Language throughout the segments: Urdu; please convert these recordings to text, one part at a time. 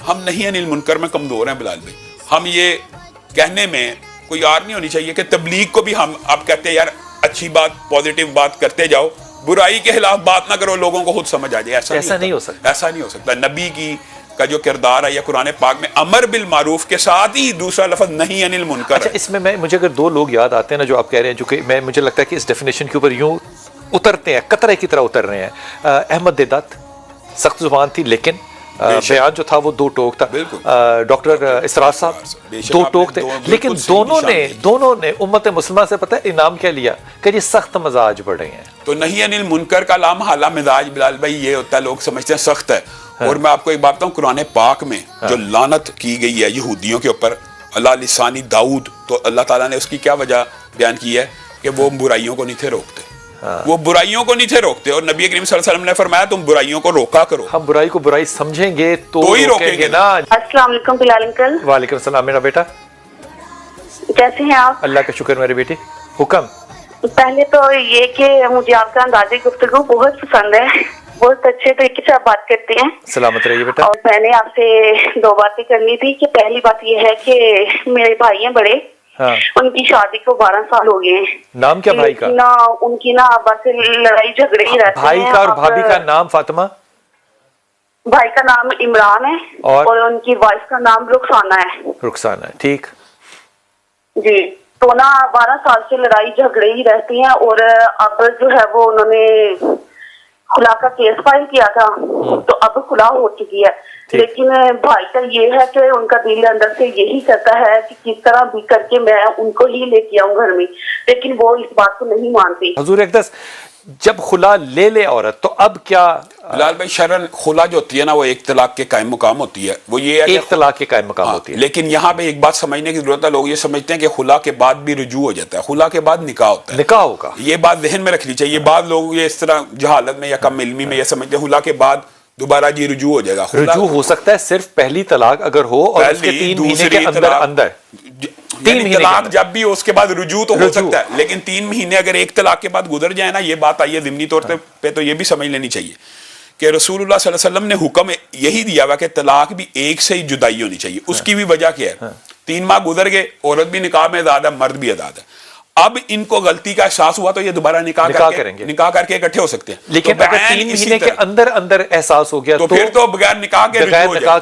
ہم نہیں انل منکر میں کمزور ہیں بلال بھائی. ہم یہ کہنے میں کوئی یار نہیں ہونی چاہیے کہ تبلیغ کو بھی ہم آپ کہتے ہیں یار اچھی بات پازیٹیو بات کرتے جاؤ, برائی کے خلاف بات نہ کرو, لوگوں کو خود سمجھ آ جائے. ایسا نہیں ہو سکتا. ایسا نہیں ہو سکتا. نبی کی کا جو کردار ہے یا قرآن پاک میں امر بالمعروف کے ساتھ ہی دوسرا لفظ نہیں انل منکر. اچھا, اس میں مجھے اگر دو لوگ یاد آتے ہیں نا جو آپ کہہ رہے ہیں, جو کہ مجھے لگتا ہے کہ اس ڈیفینیشن کے اوپر یوں اترتے ہیں, قطرے کی طرح اتر رہے ہیں. احمد دیدات سخت زبان تھی لیکن بیان جو تھا وہ دو ٹوک تھا. ڈاکٹر اسرار صاحب دو ٹوک تھے, لیکن دونوں نے امت مسلمہ سے پتہ ہے انعام کیا لیا کہ یہ سخت مزاج بڑھے ہیں. تو نہیں انل منکر کا لام حالا مزاج بلال بھائی یہ ہوتا ہے, لوگ سمجھتے ہیں سخت ہے. اور میں آپ کو ایک بات بتاؤں, قرآن پاک میں جو لعنت کی گئی ہے یہودیوں کے اوپر اللہ لسانی داؤد, تو اللہ تعالیٰ نے اس کی کیا وجہ بیان کی ہے کہ وہ برائیوں کو نہیں تھے روکتے. وہ برائیوں کو نہیں تھے روکتے, اور نبی کریم صلی اللہ علیہ وسلم نے فرمایا تم برائیوں کو روکا کرو. ہم برائی کو برائی سمجھیں گے تو ہی روکیں گے نا. السلام علیکم بلال انکل. وعلیکم السلام میرا بیٹا, کیسے ہیں آپ؟ اللہ کا شکر میرے بیٹے. حکم. پہلے تو یہ کہ مجھے آپ کا انداز گفتگو بہت پسند ہے, بہت اچھے طریقے سے آپ بات کرتے ہیں. سلامت رہیے بیٹا. اور میں نے آپ سے دو باتیں کرنی تھی کہ پہلی بات یہ ہے کہ میرے بھائی ہیں بڑے, ان کی شادی کو 12 سال ہو گئے ہیں. نام کیا بھائی کا؟ ان کی نا بس لڑائی جھگڑے ہی رہتے ہیں. بھائی کا اور بھابھی کا نام فاطمہ؟ بھائی کا نام عمران ہے اور ان کی وائف کا نام رخسانہ ہے. رخسانہ, ٹھیک جی. تو نا 12 سال سے لڑائی جھگڑے ہی رہتی ہیں, اور اب جو ہے وہ انہوں نے خلا کا کیس فائل کیا تھا, تو اب خلا ہو چکی ہے. لیکن بھائی کا یہ ہے کہ ان کا دل اندر سے یہی کرتا ہے کہ کس طرح بھی کر کے میں ان کو ہی لے کے آؤں گھر میں, لیکن وہ اس بات کو نہیں مانتی. حضور اقدس جب خلا لے لے عورت تو اب کیا بلال بھائی؟ شرعن خلا جو ہوتی ہے نا وہ ایک طلاق کے قائم مقام ہوتی ہے, وہ یہ ہے ایک طلاق کے قائم مقام ہوتی ہے. لیکن یہاں پہ ایک بات سمجھنے کی ضرورت ہے, لوگ یہ سمجھتے ہیں کہ خلا کے بعد بھی رجوع ہو جاتا ہے, خلا کے بعد نکاح ہوتا ہے. نکاح ہوگا, یہ بات ذہن میں رکھنی چاہیے. بعض لوگ یہ اس طرح جہالت میں یا کم علمی میں یہ سمجھتے ہیں خلا کے بعد دوبارہ جی رجوع ہو جائے گا. رجوع ہو سکتا ہے صرف پہلی طلاق اگر ہو اور اس کے 3 مہینے کے اندر یعنی طلاق جب بھی اس کے بعد رجوع تو ہو سکتا ہے, لیکن 3 مہینے اگر ایک طلاق کے بعد گزر جائے نا, یہ بات آئیے ضمنی طور پہ تو یہ بھی سمجھ لینی چاہیے کہ رسول اللہ صلی اللہ علیہ وسلم نے حکم یہی دیا ہوا کہ طلاق بھی ایک سے ہی جدائی ہونی چاہیے. اس کی بھی وجہ کیا ہے, 3 ماہ گزر گئے, عورت بھی نکاح میں آزاد ہے, مرد بھی آزاد ہے. اب ان کو غلطی کا احساس ہوا تو یہ دوبارہ نکاح کر کے اکٹھے ہو سکتے ہیں. لیکن اگر 3 مہینے کے اندر احساس ہو گیا تو پھر تو بغیر نکاح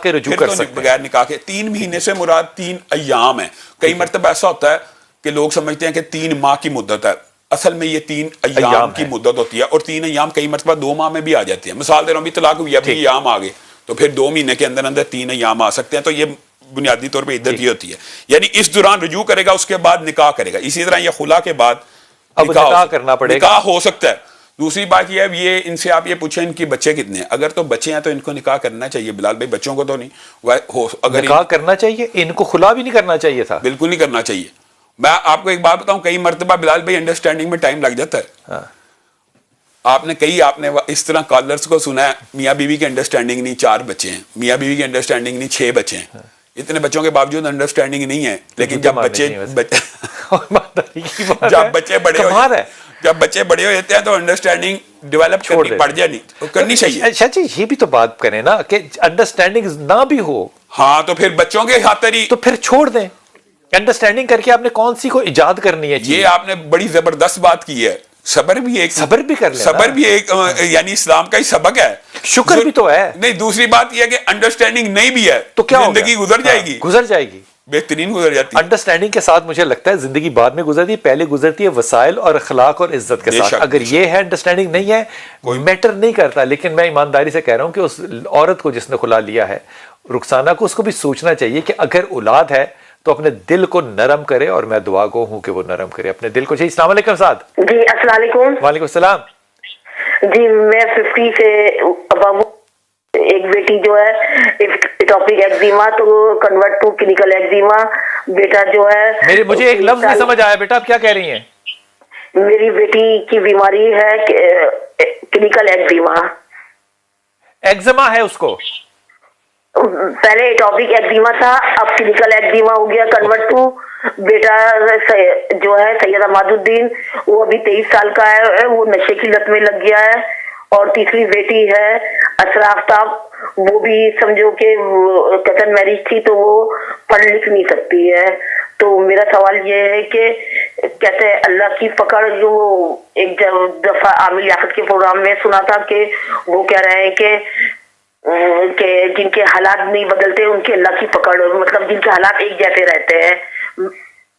کے رجوع کر سکتے ہیں. بغیر نکاح کے 3 مہینے سے مراد 3 ایام ہے. کئی مرتبہ ایسا ہوتا ہے کہ لوگ سمجھتے ہیں کہ 3 ماہ کی مدت ہے, اصل میں یہ 3 ایام کی مدت ہوتی ہے, اور 3 ایام کئی مرتبہ 2 ماہ میں بھی آ جاتی ہیں. مثال دے رہا ہوں, بھی طلاق ہوئی, ابھی ایام آ گئے تو پھر 2 مہینے کے اندر 3 ایام آ سکتے ہیں. تو یہ بنیادی طور پہ عدت یہ ہوتی ہے, یعنی اس دوران رجوع کرے گا, اس کے بعد نکاح کرے گا. اسی طرح یہ خلا کے بعد نکاح کرنا پڑے گا, نکاح ہو سکتا ہے. دوسری بات یہ ہے, یہ ان سے آپ یہ پوچھیں ان کے بچے کتنے ہیں. اگر تو بچے ہیں تو ان کو نکاح کرنا چاہیے بلال بھائی, بچوں کو تو نہیں. اگر نکاح کرنا چاہیے, ان کو خلا بھی نہیں کرنا چاہیے تھا. بالکل نہیں کرنا چاہیے. میں آپ کو ایک بات بتاؤں, کئی مرتبہ بلال بھائی انڈرسٹینڈنگ میں ٹائم لگ جاتا ہے. آپ نے اس طرح کالرز کو سنا ہے, میاں بیوی کی انڈرسٹینڈنگ نہیں, 4 بچے ہیں, میاں بیوی کی انڈرسٹینڈنگ نہیں, 6 بچے ہیں. اتنے بچوں کے باوجود انڈرسٹینڈنگ نہیں ہے. لیکن جب بچے بڑے ہو جاتے ہیں تو انڈرسٹینڈنگ ڈیولپ کرنی چاہیے. چاچی یہ بھی تو بات کریں نا کہ انڈرسٹینڈنگ نہ بھی ہو, ہاں تو پھر بچوں کے خاطر ہی تو پھر چھوڑ دیں. انڈرسٹینڈنگ کر کے آپ نے کون سی کو ایجاد کرنی ہے. یہ آپ نے بڑی زبردست بات کی ہے. صبر بھی کر لیں, صبر بھی ایک یعنی اسلام کا ہی سبق ہے. شکر بھی تو ہے. نہیں, دوسری بات یہ ہے کہ انڈرسٹینڈنگ نہیں بھی ہے تو کیا زندگی گزر جائے گی, بہترین گزر جاتی ہے. انڈرسٹینڈنگ کے ساتھ مجھے لگتا ہے زندگی بعد میں گزرتی ہے, پہلے گزرتی ہے وسائل اور اخلاق اور عزت کے ساتھ. اگر یہ ہے انڈرسٹینڈنگ نہیں ہے, کوئی میٹر نہیں کرتا. لیکن میں ایمانداری سے کہہ رہا ہوں کہ اس عورت کو جس نے خلا لیا ہے, رخسانہ کو, اس کو بھی سوچنا چاہیے کہ اگر اولاد ہے تو اپنے دل کو نرم کرے, اور میں دعا گو ہوں کہ وہ نرم کرے اپنے دل کو. السلام علیکم سعد. جی السلام علیکم. وعلیکم السلام. جی میں 50 سے ایک بیٹی جو ہے ٹاپک ایگزیما تو کنورٹ ٹو کلینیکل ایگزیما, بیٹا جو ہے مجھے ایک لفظ نہیں سمجھ آیا بیٹا, آپ کیا کہہ رہی ہیں؟ میری بیٹی کی بیماری ہے کلینیکل ایگزیما. ایگزیما ہے اس کو؟ پہلے ٹاپک ایگزیما تھا, اب کلینیکل ایگزیما ہو گیا کنورٹ ٹو. بیٹا جو ہے سید احمد الدین, وہ ابھی 23 سال کا ہے, وہ نشے کی لت میں لگ گیا ہے. اور تیسری بیٹی ہے اسرا آفتاب, وہ بھی سمجھو کہ کزن میرج تھی تو وہ پڑھ لکھ نہیں سکتی ہے. تو میرا سوال یہ ہے کہ کہتے ہیں اللہ کی پکڑ، جو ایک دفعہ عامر لیاقت کے پروگرام میں سنا تھا کہ وہ کہہ رہے ہیں کہ جن کے حالات نہیں بدلتے ان کے اللہ کی پکڑ، مطلب جن کے حالات ایک جیسے رہتے ہیں.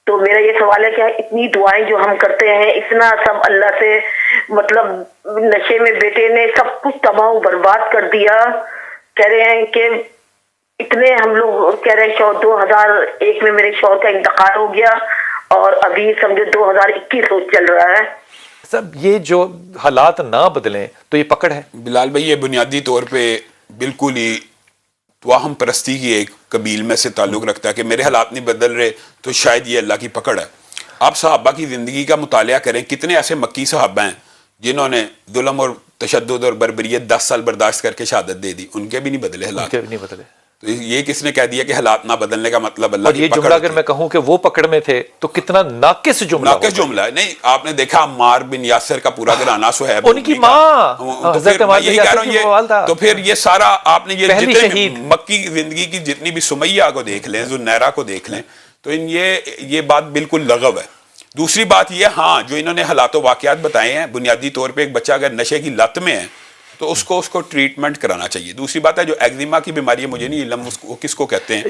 تو میرا یہ سوال ہے کہ اتنی دعائیں جو ہم کرتے ہیں، اتنا سب اللہ سے، مطلب نشے میں بیٹے نے سب کچھ تباہ و برباد کر دیا. کہہ رہے ہیں کہ اتنے ہم لوگ کہہ رہے ہیں 2001 میں میرے شوہر کا انتقال ہو گیا اور ابھی سمجھو 2021 چل رہا ہے. سب یہ جو حالات نہ بدلیں تو یہ پکڑ ہے. بلال بھائی، یہ بنیادی طور پہ بالکل ہی توہم پرستی کی ایک قبیل میں سے تعلق رکھتا ہے کہ میرے حالات نہیں بدل رہے تو شاید یہ اللہ کی پکڑ ہے. آپ صحابہ کی زندگی کا مطالعہ کریں، کتنے ایسے مکی صحابہ ہیں جنہوں نے ظلم اور تشدد اور بربریت 10 سال برداشت کر کے شہادت دے دی، ان کے بھی نہیں بدلے حالات. ان کے بھی نہیں بدلے. تو یہ کس نے کہہ دیا کہ حالات نہ بدلنے کا مطلب اللہ اور یہ جملہ اگر میں کہوں کہ وہ پکڑ میں تھے تو کتنا ناقص جملہ ہے. نہیں، آپ نے دیکھا عمار بن یاسر کا پورا گھرانہ سہیب، ان کی ماں حضرت عمار بن یاسر کی موال تھا. تو پھر یہ سارا آپ نے یہ جتنے مکی زندگی کی جتنی بھی سمیہ کو دیکھ لیں، ذوالنیرہ کو دیکھ لیں، تو یہ بات بالکل لغو ہے. دوسری بات یہ، ہاں، جو انہوں نے حالات و واقعات بتائے ہیں، بنیادی طور پہ ایک بچہ اگر نشے کی لت میں ہے تو اس کو ٹریٹمنٹ کرانا چاہیے. دوسری بات ہے جو ایگزیما کی بیماری ہے، مجھے نہیں علم وہ کس کو کہتے ہیں،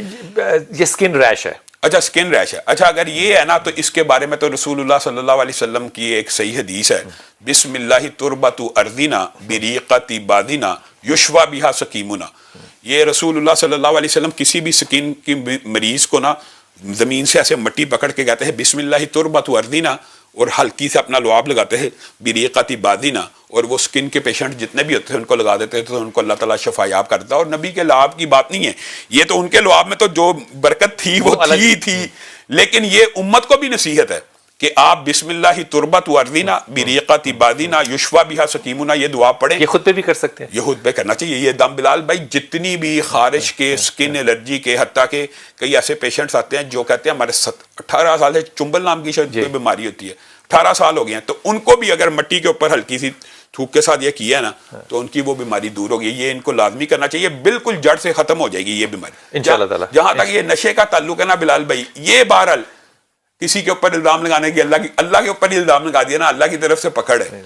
یہ سکن ریش ہے. اچھا، سکن ریش ہے. اچھا، اگر یہ ہے نا تو اس کے بارے میں تو رسول اللہ صلی اللہ علیہ وسلم کی ایک صحیح حدیث ہے، بسم اللہ تربت ارضنا بریقت بادنا یشوا بہا سقیمنا. یہ رسول اللہ صلی اللہ علیہ وسلم کسی بھی سکن کی مریض کو نا زمین سے ایسے مٹی پکڑ کے کہتے ہیں بسم اللہ تربت ارضنا، اور ہلکی سے اپنا لعاب لگاتے ہیں بریقت بادنا، اور وہ سکن کے پیشنٹ جتنے بھی ہوتے ہیں ان کو لگا دیتے تھے تو ان کو اللہ تعالیٰ شفا یاب کرتا. اور نبی کے لعاب کی بات نہیں ہے یہ، تو ان کے لعاب میں تو جو برکت تھی وہ تھی، لیکن یہ امت کو بھی نصیحت ہے کہ آپ بسم اللہ تربت ارضنا بریقت بادنا یشوا بہا سقیمنا یہ دعا پڑھیں. یہ خود پہ بھی کر سکتے ہیں، یہ خود پہ کرنا چاہیے. یہ دم بلال بھائی، جتنی بھی خارش کے، سکن الرجی کے، حتیٰ کہ کئی ایسے پیشنٹس آتے ہیں جو کہتے ہیں ہمارے 18 سال سے چنبل نام کی شاید کوئی بیماری ہوتی ہے، 18 سال ہو گئے ہیں، تو ان کو بھی اگر مٹی کے اوپر ہلکی سی تھوک کے ساتھ یہ کیا ہے نا تو ان کی وہ بیماری دور ہوگی. یہ ان کو لازمی کرنا چاہیے، بالکل جڑ سے ختم ہو جائے گی یہ بیماری انشاءاللہ تعالی. جہاں تک یہ نشے کا تعلق ہے نا بلال بھائی، یہ بہرحال کسی کے اوپر الزام لگانے کی، اللہ کے اوپر ہی الزام لگا دیا نا، اللہ کی طرف سے پکڑ ہے،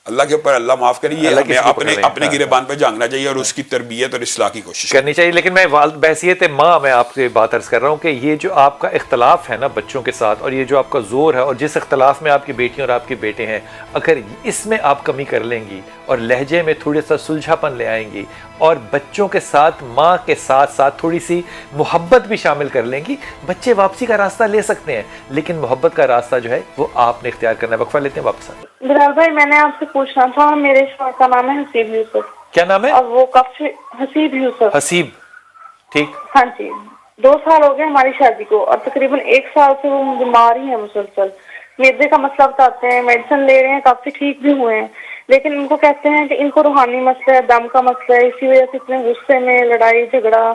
اللہ کے اوپر اللہ معاف کریے. ہمیں اپنے گریبان پہ جھانکنا چاہیے اور اس کی تربیت اور اصلاح کی کوشش کرنی چاہیے. لیکن میں بحیثیت ماں میں آپ سے بات عرض کر رہا ہوں کہ یہ جو آپ کا اختلاف ہے نا بچوں کے ساتھ، اور یہ جو آپ کا زور ہے، اور جس اختلاف میں آپ کی بیٹیاں اور آپ کے بیٹے ہیں، اگر اس میں آپ کمی کر لیں گی اور لہجے میں تھوڑا سا سلجھا پن لے آئیں گی اور بچوں کے ساتھ ماں کے ساتھ ساتھ تھوڑی سی محبت بھی شامل کر لیں گی، بچے واپسی کا راستہ لے سکتے ہیں، لیکن محبت کا راستہ جو ہے وہ آپ نے اختیار کرنا ہے. وقفہ لیتے ہیں، واپس آتے ہیں. بلال بھائی، میں نے آپ سے پوچھنا تھا، میرے شوہر کا نام ہے حسیب یوسف. کیا نام ہے؟ اور وہ کب سے حسیب یوسف. حسیب، ٹھیک. ہاں جی، 2 سال ہو گئے ہماری شادی کو اور تقریباً 1 سال سے وہ بیمار ہی ہیں مسلسل. معدے کا مسئلہ بتاتے ہیں، میڈیسن لے رہے ہیں، کافی ٹھیک بھی ہوئے ہیں، لیکن ان کو کہتے ہیں کہ ان کو روحانی مسئلہ ہے، دم کا مسئلہ ہے، اسی وجہ سے اتنے غصے میں لڑائی جھگڑا.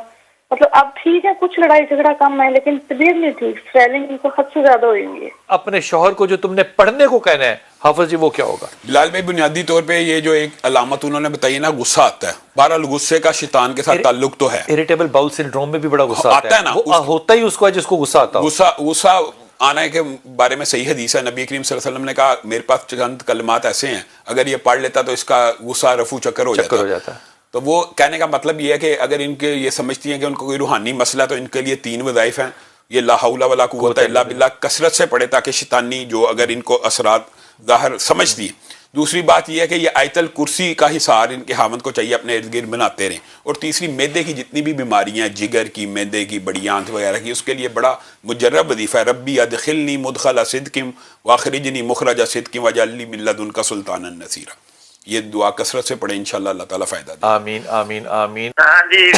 مطلب اب ٹھیک ہے، کچھ لڑائی جھگڑا کم ہے، لیکن طبیعت نہیں ٹھیک، سویلنگ ان کو حد سے زیادہ ہوئی ہوئی ہے. اپنے شوہر کو جو تم نے پڑھنے کو کہنا ہے حافظ جی، وہ کیا ہوگا؟ بلال بھائی، بنیادی طور پہ یہ جو ایک علامت انہوں نے بتائی نا، غصہ آتا ہے. بہرحال غصے کا شیطان کے ساتھ تعلق تو ہے. اریٹیبل باؤل سنڈروم میں بھی بڑا غصہ آتا ہے نا، وہ ہوتا ہی اس کو ہے جس کو غصہ آتا ہو. غصہ آنے کے بارے میں صحیح حدیث ہے. نبی کریم صلی اللہ علیہ وسلم نے کہا میرے پاس چند کلمات ایسے ہیں اگر یہ پڑھ لیتا تو اس کا غصہ رفو چکر ہو جاتا. تو وہ کہنے کا مطلب یہ ہے کہ اگر ان کے یہ سمجھتی ہیں کہ ان کو کوئی روحانی مسئلہ ہے تو ان کے لیے 3 وظائف ہیں. یہ لا حول ولا قوت الا باللہ کثرت سے پڑھے تاکہ شیطانی جو اگر ان کو اثرات ظاہر سمجھتی ہیں. دوسری بات یہ ہے کہ یہ آیت الکرسی کا حصار ان کے خاوند کو چاہیے اپنے ارد گرد بناتے رہیں. اور تیسری، معدے کی جتنی بھی بیماریاں، جگر کی، معدے کی، بڑی آنت وغیرہ کی، اس کے لیے بڑا مجرب وظیفہ ہے، ربی ادخلنی مدخل صدق واخرجنی مخرج صدق واجعل لی من لدنک سلطانا نصیرا. یہ دعا کثرت سے پڑھیں، انشاءاللہ اللہ تعالیٰ فائدہ دے. آمین آمین آمین. ہاں جی،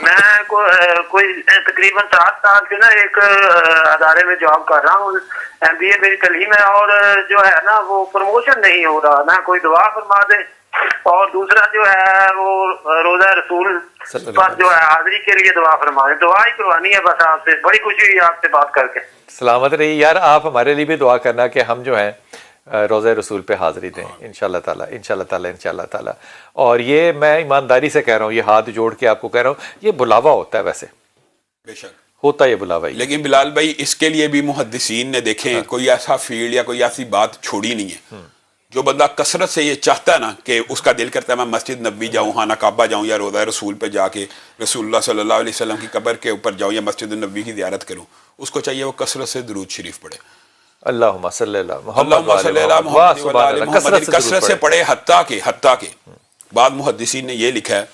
میں کوئی تقریباً 7 سال سے نا ایک ادارے میں جاب کر رہا ہوں، MBA میری تعلیم ہے، اور جو ہے نا وہ پروموشن نہیں ہو رہا نا. کوئی دعا فرما دے. اور دوسرا جو ہے وہ روزہ رسول پر جو ہے حاضری کے لیے دعا فرما دے. دعا ہی کروانی ہے بس آپ سے. بڑی خوشی ہوئی آپ سے بات کر کے. سلامت رہی یار. آپ ہمارے لیے بھی دعا کرنا کہ ہم جو ہیں روضہ رسول پہ حاضری دیں انشاءاللہ تعالیٰ انشاءاللہ تعالیٰ. اور یہ میں ایمانداری سے کہہ رہا ہوں، یہ ہاتھ جوڑ کے آپ کو کہہ رہا ہوں، یہ بلاوا ہوتا ہے، ویسے بے شک ہوتا ہے یہ بلاوا ہی. لیکن بلال بھائی اس کے لیے بھی محدثین نے دیکھیں کوئی ایسا فیلڈ یا کوئی ایسی بات چھوڑی نہیں ہے. جو بندہ کثرت سے یہ چاہتا ہے نا کہ اس کا دل کرتا ہے میں مسجد نبوی جاؤں، خانہ کعبہ جاؤں، یا روضہ رسول پہ جا کے رسول اللہ صلی اللہ علیہ وسلم کی قبر کے اوپر جاؤں، یا مسجد نبوی کی زیارت کروں، اس کو چاہیے وہ کثرت سے درود شریف پڑھے. اللہم صلی اللہ اللہم صلی اللہ محمد وعلی آل محمد کثرت سے پڑھے. حتیٰ کہ بعض محدثین نے یہ لکھا ہے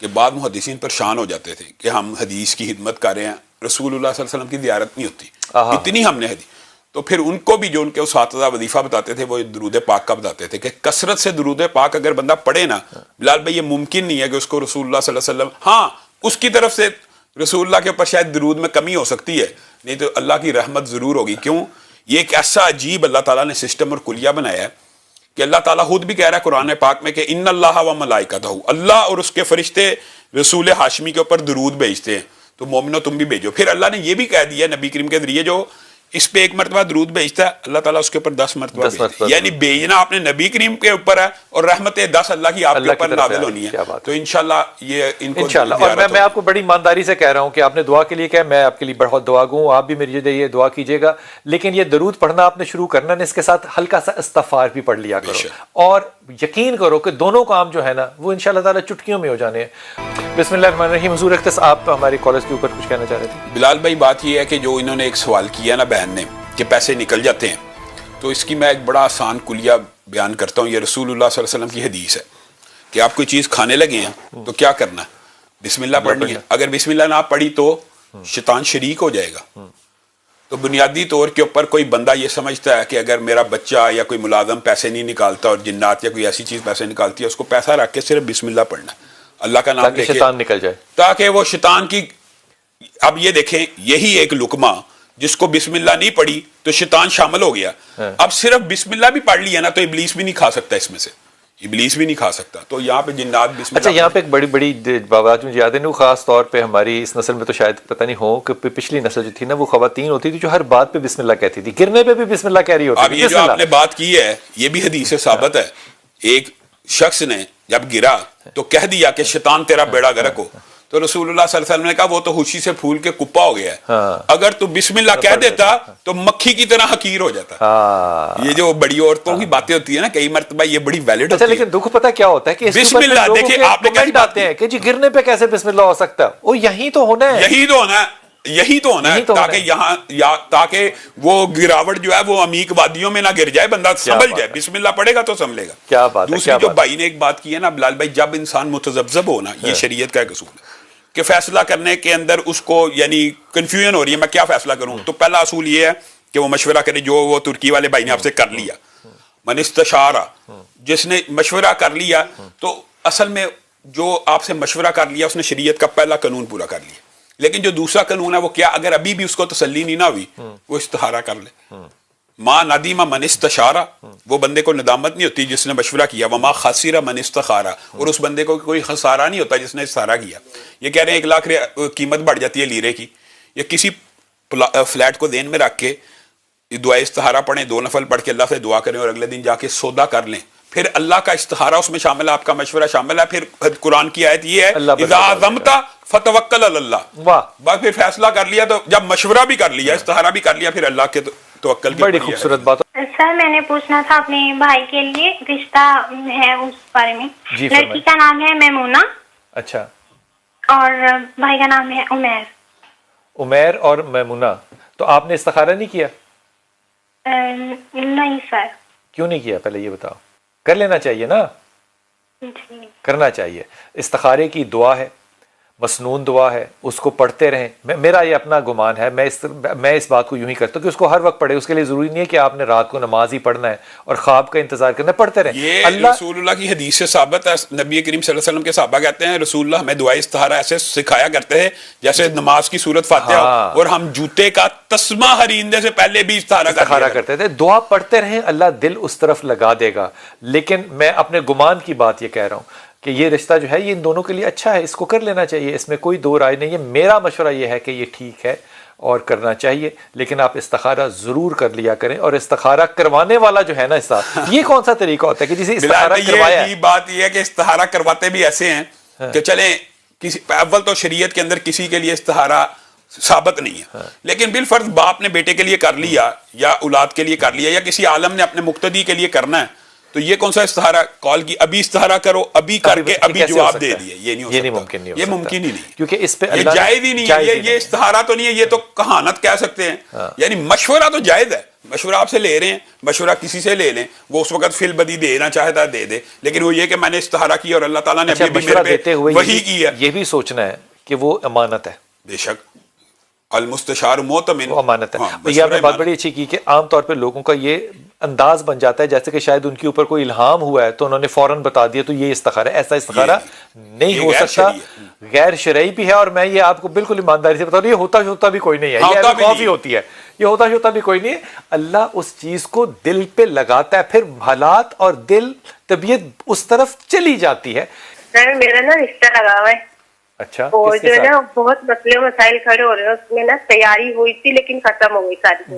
کہ بعض محدثین پریشان ہو جاتے تھے کہ ہم حدیث کی خدمت کر رہے ہیں، رسول اللہ صلی اللہ علیہ وسلم کی زیارت نہیں ہوتی، اتنی ہم نے حدیث. تو پھر ان کو بھی جو ان کے اساتذہ وظیفہ بتاتے تھے وہ درود پاک کا بتاتے تھے کہ کثرت سے درود پاک اگر بندہ پڑھے نا بلال بھائی، یہ ممکن نہیں ہے کہ اس کو رسول اللہ صلی اللہ علیہ وسلم، ہاں اس کی طرف سے رسول اللہ کے اوپر شاید درود میں کمی ہو سکتی ہے، نہیں تو اللہ کی رحمت ضرور ہوگی. کیوں؟ یہ ایک ایسا عجیب اللہ تعالیٰ نے سسٹم اور کلیہ بنایا ہے کہ اللہ تعالیٰ خود بھی کہہ رہا ہے قرآن پاک میں کہ ان اللہ و ملائکتہ، اللہ اور اس کے فرشتے رسول ہاشمی کے اوپر درود بھیجتے ہیں، تو مومنو تم بھی بھیجو. پھر اللہ نے یہ بھی کہہ دیا نبی کریم کے ذریعے جو اس پہ 1 مرتبہ درود بھیجتا ہے اللہ تعالیٰ اس کے اوپر 10 مرتبہ بھیجتا ہے. یعنی بھیجنا آپ نے نبی کریم کے اوپر ہے اور رحمتیں 10 اللہ کی آپ کے اوپر نازل ہونی ہے. تو انشاءاللہ یہ ان کو انشاءاللہ. اور میں آپ کو بڑی ایمانداری سے کہہ رہا ہوں کہ آپ نے دعا کے لیے کہا، میں آپ کے لیے بہت دعا گوں، آپ بھی میری یہ دعا کیجیے گا. لیکن یہ درود پڑھنا آپ نے شروع کرنا ہے، اس کے ساتھ ہلکا سا استغفار بھی پڑھ لیا کرو، اور یقین کرو کہ دونوں کام جو ہے نا وہ انشاءاللہ تعالیٰ چٹکیوں میں ہو جانے ہیں. بسم اللہ الرحمن الرحیم. حضور اختص آپ ہماری کالج کے اوپر کچھ کہنا چاہ رہے تھے. بلال بھائی بات یہ ہے کہ جو انہوں نے ایک سوال کیا نا بہن نے کہ پیسے نکل جاتے ہیں، تو اس کی میں ایک بڑا آسان کلیہ بیان کرتا ہوں. یہ رسول اللہ صلی اللہ علیہ وسلم کی حدیث ہے کہ آپ کوئی چیز کھانے لگے ہیں تو کیا کرنا ہے؟ بسم اللہ پڑھنی ہے. اگر بسم اللہ نہ پڑھی تو شیطان شریک ہو جائے گا. تو بنیادی طور کے اوپر کوئی بندہ یہ سمجھتا ہے کہ اگر میرا بچہ یا کوئی ملازم پیسے نہیں نکالتا اور جنات یا کوئی ایسی چیز پیسے نکالتی ہے، اس کو پیسہ رکھ کے صرف بسم اللہ پڑھنا ہے، اللہ کا نام لے کے، شیطان نکل جائے، تاکہ وہ شیطان کی. اب یہ دیکھیں یہی ایک لقمہ جس کو بسم اللہ نہیں پڑھی تو شیطان شامل ہو گیا. اب صرف بسم اللہ بھی پڑھ لیا نا تو ابلیس بھی نہیں کھا سکتا، اس میں سے ابلیس بھی نہیں کھا سکتا. تو یہاں پہ جنات بسم اللہ. اچھا، یہاں پہ ایک بڑی بات مجھے یاد ہے نا، خاص طور پہ ہماری اس نسل میں تو شاید پتہ نہیں ہو کہ پچھلی نسل جو تھی نا وہ خواتین ہوتی تھی جو ہر بات پہ بسم اللہ کہتی تھی، گرنے پہ بھی بسم اللہ کہہ رہی ہوتی تھی. اب یہ جو آپ نے بات کی ہے یہ بھی حدیث سے ثابت ہے. ایک شخص نے جب گرا تو کہہ دیا کہ شیطان تیرا بیڑا غرق ہو، تو رسول اللہ صلی اللہ علیہ وسلم نے کہا وہ تو خوشی سے پھول کے کپا ہو گیا ہے، اگر تو بسم اللہ کہہ دیتا تو مکھی کی طرح حقیر ہو جاتا. یہ جو بڑی عورتوں کی باتیں ہوتی ہیں نا کئی مرتبہ یہ بڑی ویلڈ ہوتی ہے. لیکن دکھ پتہ کیا ہوتا ہے کہ بسم اللہ دیکھیں آپ نے کیا آتے ہیں کہ جی گرنے پہ کیسے بسم اللہ ہو سکتا ہے، وہ یہی تو ہونا ہے، یہی تو ہونا ہے تاکہ یہاں تاکہ وہ گراوٹ جو ہے وہ عمیق وادیوں میں نہ گر جائے، بندہ سنبھل جائے. بسم اللہ پڑھے گا تو سنبھلے گا. کیا بات ہے. دوسری جو بھائی نے ایک بات کی ہے نا بلال بھائی، جب انسان متذبذب ہو نا، یہ شریعت کا ایک اصول ہے کہ فیصلہ کرنے کے اندر اس کو یعنی کنفیوژن ہو رہی ہے میں کیا فیصلہ کروں، تو پہلا اصول یہ ہے کہ وہ مشورہ کرے. جو وہ ترکی والے بھائی نے آپ سے کر لیا من استشارہ، جس نے مشورہ کر لیا تو اصل میں جو آپ سے مشورہ کر لیا اس نے شریعت کا پہلا قانون پورا کر لیا. لیکن جو دوسرا قانون ہے وہ کیا، اگر ابھی بھی اس کو تسلی نہیں نہ ہوئی وہ استخارہ کر لے. ما ندیم من استشارہ، وہ بندے کو ندامت نہیں ہوتی جس نے مشورہ کیا. وما خسر من استخارہ، اور اس بندے کو کوئی خسارہ نہیں ہوتا جس نے استخارہ کیا. یہ کہہ رہے ہیں 1 لاکھ قیمت بڑھ جاتی ہے لیرے کی، یا کسی فلیٹ کو ذہن میں رکھ کے دعائے استخارہ پڑھیں، 2 نفل پڑھ کے اللہ سے دعا کریں اور اگلے دن جا کے سودا کر لیں. پھر اللہ کا استخارہ اس میں شامل ہے، آپ کا مشورہ شامل ہے. پھر قرآن کی آیت یہ ہے اذا عزمت فتوکل علی اللہ، بس پھر فیصلہ کر لیا تو جب مشورہ بھی کر لیا استخارہ بھی کر لیا پھر اللہ کے توکل کی. بڑی خوبصورت بات. سر میں نے پوچھنا تھا اپنے بھائی کے لیے، رشتہ ہے اس بارے میں. لڑکی کا نام ہے میمونہ. اچھا. اور بھائی کا نام ہے عمیر. عمیر اور میمونہ. تو آپ نے استخارہ نہیں کیا؟ نہیں سر. کیوں نہیں کیا پہلے یہ بتاؤ؟ کر لینا چاہیے نا. جی کرنا چاہیے. استخارے کی دعا ہے، مسنون دعا ہے، اس کو پڑھتے رہیں. میرا یہ اپنا گمان ہے، میں اس بات کو یوں ہی کرتا ہوں کہ اس کو ہر وقت پڑھے. اس کے لیے ضروری نہیں ہے کہ آپ نے رات کو نماز ہی پڑھنا ہے اور خواب کا انتظار کرنا ہے، پڑھتے رہیں. یہ رسول اللہ کی حدیث سے ثابت ہے. نبی کریم صلی اللہ علیہ وسلم کے صحابہ کہتے ہیں رسول اللہ ہمیں دعائے استخارہ ایسے سکھایا کرتے ہیں جیسے نماز کی سورت فاتحہ اور ہم جوتے کا تسمہ ہریندے سے پہلے بھی استخارہ کرتے تھے. دعا پڑھتے رہیں، اللہ دل اس طرف لگا دے گا. لیکن میں اپنے گمان کی بات یہ کہہ رہا ہوں کہ یہ رشتہ جو ہے یہ ان دونوں کے لیے اچھا ہے, اس کو کر لینا چاہیے, اس میں کوئی دو رائے نہیں ہے. میرا مشورہ یہ ہے کہ یہ ٹھیک ہے اور کرنا چاہیے, لیکن آپ استخارہ ضرور کر لیا کریں. اور استخارہ کروانے والا جو ہے نا صاحب, یہ کون سا طریقہ ہوتا ہے کہ جسے استخارہ کروایا ہے؟ یہ بات یہ ہے کہ استخارہ کرواتے بھی ایسے ہیں کہ چلیں کسی اول تو شریعت کے اندر کسی کے لیے استخارہ ثابت نہیں ہے, لیکن بالفرض باپ نے بیٹے کے لیے کر لیا یا اولاد کے لیے کر لیا یا کسی عالم نے اپنے مقتدی کے لیے کرنا ہے, تو یہ کون سا استخارہ کال کی ابھی استخارہ کرو, ابھی کر کے ابھی جواب دے دیے, یہ نہیں ممکن نہیں, یہ ممکن ہی نہیں, کیونکہ اس پہ یہ جائز ہی نہیں ہے. یہ استخارہ تو نہیں ہے, یہ تو کہانت کہہ سکتے ہیں. یعنی مشورہ تو جائز ہے, مشورہ آپ سے لے رہے ہیں, مشورہ کسی سے لے لیں, وہ اس وقت فی البدی دینا چاہتا ہے دے دے, لیکن وہ یہ کہ میں نے استخارہ کیا اور اللہ تعالیٰ نے مشورہ دیتے ہوئے وہی کی ہے, یہ بھی سوچنا ہے کہ وہ امانت ہے. بے شک المستشار مؤتمن, وہ امانت ہے. یہ آپ نے بات بڑی اچھی کی کہ عام طور پہ لوگوں کا یہ انداز بن جاتا ہے جیسے کہ شاید ان کے اوپر کوئی الہام ہوا ہے تو انہوں نے فوراً بتا دیا تو یہ استخارہ ہے. ایسا استخارہ نہیں ہو سکتا, غیر شرعی بھی ہے. اور میں یہ آپ کو بالکل ایمانداری سے بتا رہا ہوں, یہ ہوتا بھی کوئی نہیں ہے, یہ خوف ہی ہوتی ہے, یہ ہوتا بھی کوئی نہیں ہے. اللہ اس چیز کو دل پہ لگاتا ہے, پھر حالات اور دل طبیعت اس طرف چلی جاتی ہے. میرا نا رشتہ لگا ہوا ہے. اچھا, اور جو ہے نا بہت مسئلے مسائل کھڑے ہو رہے ہیں, اس میں نا تیاری ہوئی تھی لیکن ختم ہو گئی ساری.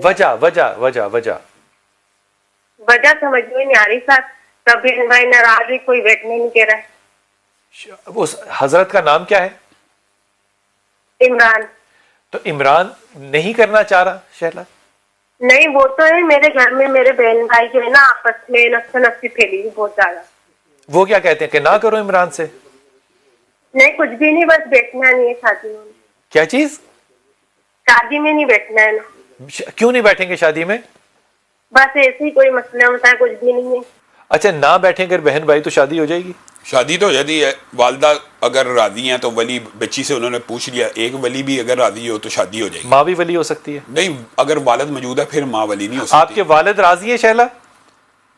وجہ سمجھ میں نہیں آ رہی صاحب, کبھی بھائی ناراض ہے, کوئی بیٹھنے نہیں کہہ رہا ہے. اس حضرت کا نام کیا ہے؟ عمران. تو عمران نہیں کرنا چاہ رہا شہلا؟ نہیں, وہ تو ہے میرے گھر میں میرے بہن بھائی جو ہے نا آپس میں نفس نفسی پھیلی ہوئی بہت زیادہ. وہ کیا کہتے ہیں کہ نہ کرو عمران سے؟ نہیں, کچھ بھی نہیں, بس بیٹھنا نہیں ہے شادی میں. کیا چیز؟ شادی میں نہیں بیٹھنا ہے نا. کیوں نہیں بیٹھیں گے شادی میں؟ بس ایسے ہی کوئی مسئلہ ہوتا ہے, کچھ بھی نہیں ہے. اچھا, نہ بیٹھیں اگر بہن بھائی تو شادی ہو جائے گی؟ شادی تو جدی ہے, والدہ اگر راضی ہیں تو ولی بچی سے انہوں نے پوچھ لیا, ایک ولی بھی اگر راضی ہو تو شادی ہو جائے گی. ماں بھی ولی ہو سکتی ہے؟ نہیں, اگر والد موجود ہے پھر ماں ولی نہیں ہو سکتی. آپ کے والد راضی ہیں شہلا؟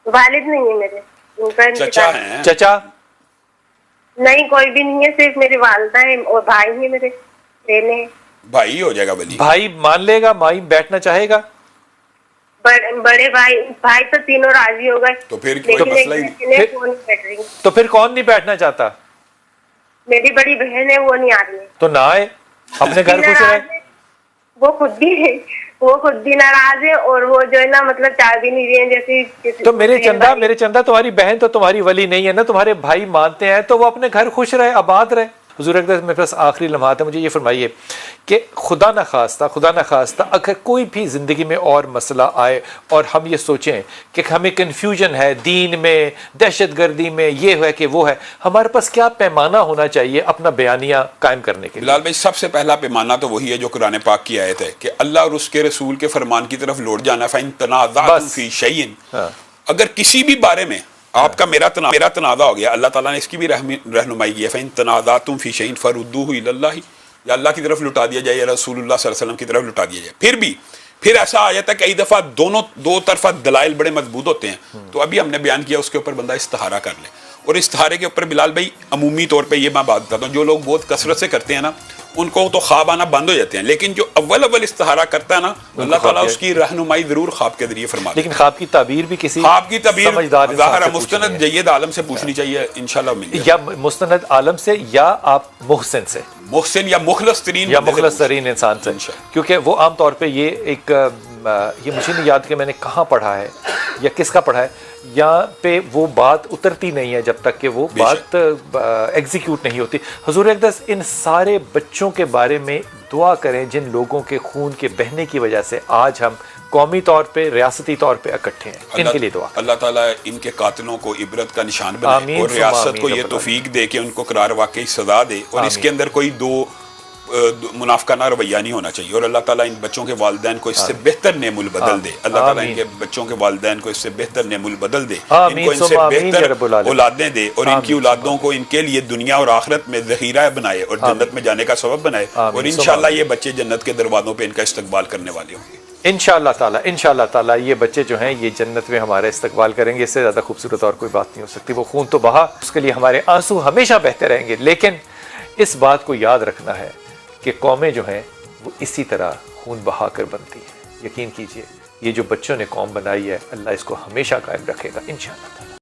والد نہیں ہے میرے, ان کا چچا ہیں. چچا نہیں, کوئی بھی نہیں ہے, صرف میری والدہ ہے اور بھائی ہیں میرے بہنے. بھائی ہو جائے گا ولی. بھائی مان لے گا, مائی بیٹھنا چاہے گا؟ بڑے بھائی تو تینوں راضی ہو گئے, تو پھر کوئی مسئلہ ہی نہیں. تو پھر کون نہیں بیٹھنا چاہتا؟ میری بڑی بہن ہے, وہ نہیں آ رہی ہے. تو نہ آئے, اپنے گھر خوش رہے. وہ خود بھی ناراض ہے اور وہ جو ہے نا مطلب چاہ بھی نہیں رہی ہے. جیسے تو میرے چندہ تمہاری بہن تو تمہاری ولی نہیں ہے نا, تمہارے بھائی مانتے ہیں تو وہ اپنے گھر خوش رہے, آباد رہے. حضور اقدس میرے پاس آخری لمحات ہے, مجھے یہ فرمائیے کہ خدا نہ خواستہ اگر کوئی بھی زندگی میں اور مسئلہ آئے اور ہم یہ سوچیں کہ ہمیں کنفیوژن ہے دین میں, دہشت گردی میں, یہ ہے کہ وہ ہے, ہمارے پاس کیا پیمانہ ہونا چاہیے اپنا بیانیہ قائم کرنے کے لیے؟ بلال بھائی, سب سے پہلا پیمانہ تو وہی ہے جو قرآن پاک کی آیت ہے کہ اللہ اور اس کے رسول کے فرمان کی طرف لوٹ جانا. فَإِن تَنَازَعْتُمْ فِي شَيْءٍ, اگر کسی بھی بارے میں آپ کا میرا تنازع ہو گیا, اللہ تعالیٰ نے اس کی بھی رہنمائی کی ہے. فَإِن تَنَازَعْتُمْ فِي شَيْءٍ فَرُدُّوهُ إِلَى اللَّهِ, یا اللہ کی طرف لٹا دیا جائے یا رسول اللہ صلی اللہ علیہ وسلم کی طرف لٹا دیا جائے. پھر ایسا آ جاتا ہے کئی دفعہ دو طرفہ دلائل بڑے مضبوط ہوتے ہیں, تو ابھی ہم نے بیان کیا اس کے اوپر بندہ استخارہ کر لے. اور استخارے کے اوپر بلال بھائی عمومی طور پہ یہ میں بات بتاتا ہوں, جو لوگ بہت کثرت سے کرتے ہیں نا ان کو تو خواب آنا بند ہو جاتے ہیں, لیکن جو اول استخارہ کرتا ہے نا اللہ تعالیٰ اس کی رہنمائی ضرور خواب کے ذریعے فرماتا ہے. لیکن خواب کی تعبیر بھی کسی خواب کی تعبیر ظاہر مستند جید عالم سے پوچھنی چاہیے, انشاءاللہ مل جائے, یا مستند عالم سے یا آپ محسن سے, محسن یا مخلص ترین انسان سے. کیونکہ وہ عام طور پہ یہ مجھے نہیں یاد کہ میں نے کہاں پڑھا ہے یا کس کا پڑھا ہے, یہاں پہ وہ بات اترتی نہیں ہے جب تک کہ وہ بات ایگزیکیوٹ نہیں ہوتی. حضور اقدس ان سارے بچوں کے بارے میں دعا کریں جن لوگوں کے خون کے بہنے کی وجہ سے آج ہم قومی طور پہ ریاستی طور پہ اکٹھے ہیں, ان کے لیے دعا. اللہ تعالیٰ ان کے قاتلوں کو عبرت کا نشان بنائے اور ریاست کو یہ توفیق دے کہ ان کو قرار واقعی سزا دے, اور اس کے اندر کوئی دو منافقانہ رویہ نہیں ہونا چاہیے. اور اللہ تعالیٰ ان بچوں کے والدین کو اس سے بہتر نعم البدل دے. اللہ تعالیٰ ان کے بچوں کے والدین کو اس سے بہتر نعم البدل دے, ان کو ان سے بہتر اولادیں دے, اور ان کی اولادوں کو ان کے لیے دنیا اور آخرت میں ذخیرہ بنائے اور جنت میں جانے کا سبب بنائے. اور انشاءاللہ یہ بچے جنت کے دروازوں پہ ان کا استقبال کرنے والے ہوں گے انشاءاللہ تعالیٰ. یہ بچے جو ہیں یہ جنت میں ہمارا استقبال کریں گے. اس سے زیادہ خوبصورت اور کوئی بات نہیں ہو سکتی. وہ خون تو بہا, اس کے لیے ہمارے آنسو ہمیشہ بہتے رہیں گے, لیکن اس بات کو یاد رکھنا ہے کہ قومیں جو ہیں وہ اسی طرح خون بہا کر بنتی ہیں. یقین کیجئے یہ جو بچوں نے قوم بنائی ہے اللہ اس کو ہمیشہ قائم رکھے گا انشاءاللہ.